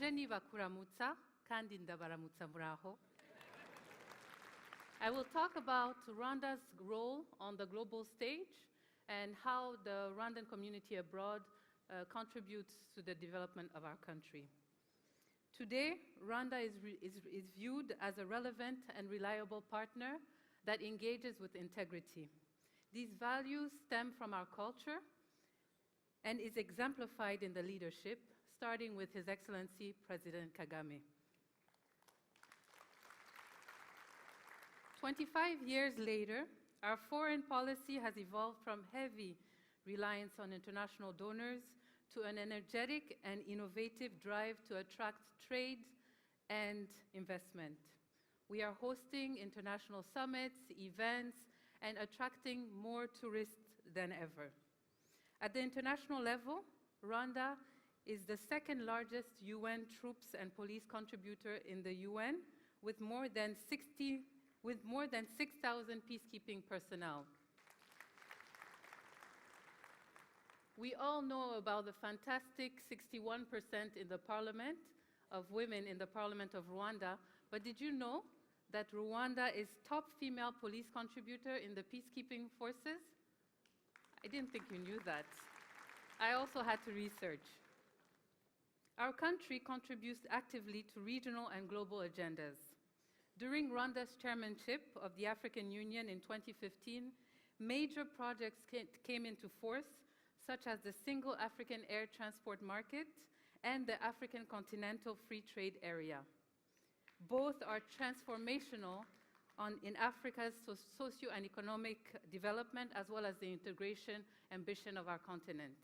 Urujeni Bakuramutsa, kandi ndabaramutsa muraho. I will talk about Rwanda's role on the global stage and how the Rwandan community abroad contributes to the development of our country. Today, Rwanda is viewed as a relevant and reliable partner that engages with integrity. These values stem from our culture and is exemplified in the leadership, starting with His Excellency President Kagame. 25 years later, our foreign policy has evolved from heavy reliance on international donors to an energetic and innovative drive to attract trade and investment. We are hosting international summits, events, and attracting more tourists than ever. At the international level, Rwanda is the second largest UN troops and police contributor in the UN, with more than 6,000 peacekeeping personnel. We all know about the fantastic 61% in the parliament of women in the parliament of Rwanda, but did you know that Rwanda is top female police contributor in the peacekeeping forces? I didn't think you knew that. I also had to research. Our country contributes actively to regional and global agendas. During Rwanda's chairmanship of the African Union in 2015, major projects came into force, such as the Single African Air Transport Market and the African Continental Free Trade Area. Both are transformational in Africa's socio and economic development, as well as the integration ambition of our continent.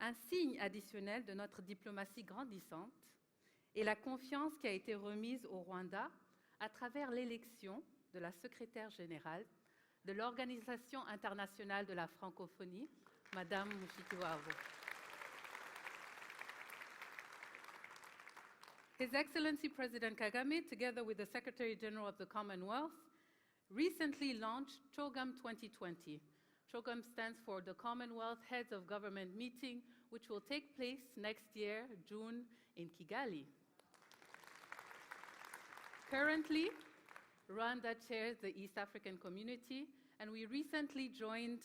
Un signe additionnel de notre diplomatie grandissante est la confiance qui a été remise au Rwanda à travers l'élection de la secrétaire générale de l'Organisation internationale de la francophonie, Madame Mushikiwabo. His Excellency President Kagame, together with the Secretary General of the Commonwealth, recently launched CHOGM 2020. CHOGM stands for the Commonwealth Heads of Government Meeting, which will take place next year, June, in Kigali. Currently, Rwanda chairs the East African Community, and we recently joined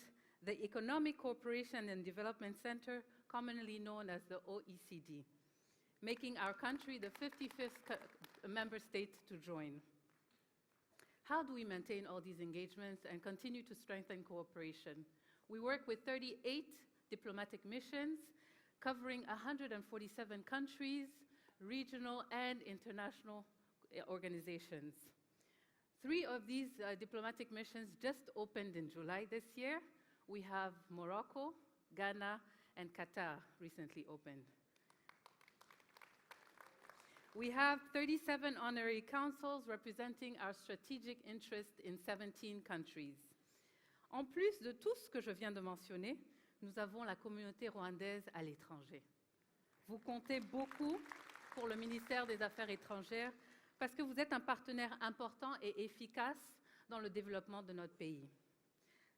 the Economic Cooperation and Development Center, commonly known as the OECD, making our country the 55th member state to join. How do we maintain all these engagements and continue to strengthen cooperation? We work with 38 diplomatic missions covering 147 countries, regional and international organizations. 3 of these diplomatic missions just opened in July this year. We have Morocco, Ghana, and Qatar recently opened. We have 37 honorary councils representing our strategic interest in 17 countries. En plus de tout ce que je viens de mentionner, nous avons la communauté rwandaise à l'étranger. Vous comptez beaucoup pour le ministère des Affaires étrangères parce que vous êtes un partenaire important et efficace dans le développement de notre pays.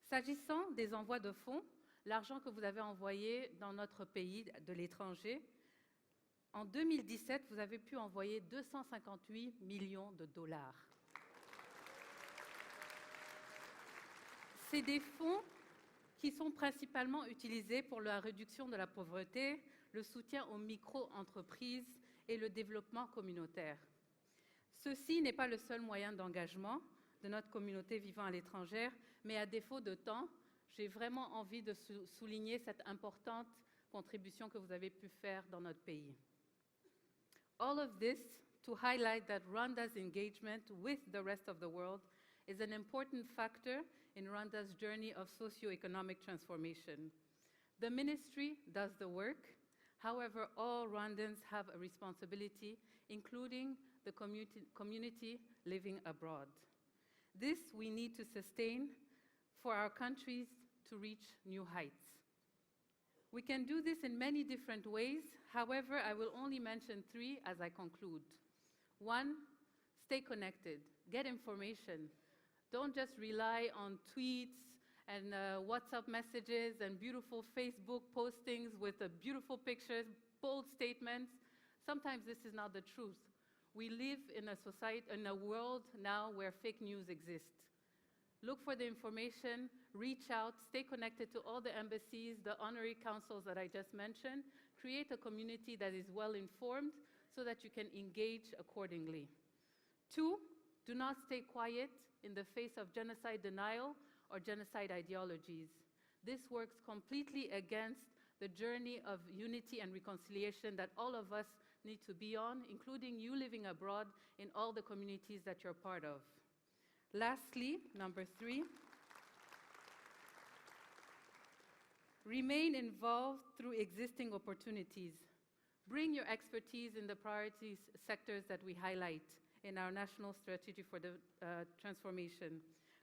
S'agissant des envois de fonds, l'argent que vous avez envoyé dans notre pays de l'étranger, en 2017, vous avez pu envoyer 258 millions de dollars. C'est des fonds qui sont principalement utilisés pour la réduction de la pauvreté, le soutien aux micro-entreprises et le développement communautaire. Ceci n'est pas le seul moyen d'engagement de notre communauté vivant à l'étranger, mais à défaut de temps, j'ai vraiment envie de souligner cette importante contribution que vous avez pu faire dans notre pays. All of this to highlight that Rwanda's engagement with the rest of the world is an important factor in Rwanda's journey of socio-economic transformation. The ministry does the work. However, all Rwandans have a responsibility, including the community living abroad. This we need to sustain for our countries to reach new heights. We can do this in many different ways. However, I will only mention 3 as I conclude. 1, stay connected, get information. Don't just rely on tweets and WhatsApp messages and beautiful Facebook postings with beautiful pictures, bold statements. Sometimes this is not the truth. We live in a society, in a world now where fake news exists. Look for the information, reach out, stay connected to all the embassies, the honorary councils that I just mentioned. Create a community that is well informed so that you can engage accordingly. 2, do not stay quiet in the face of genocide denial or genocide ideologies. This works completely against the journey of unity and reconciliation that all of us need to be on, including you living abroad in all the communities that you're part of. Lastly, number 3, remain involved through existing opportunities. Bring your expertise in the priority sectors that we highlight in our national strategy for the transformation.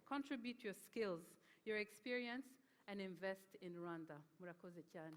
Contribute your skills, your experience, and invest in Rwanda. Murakoze cyane.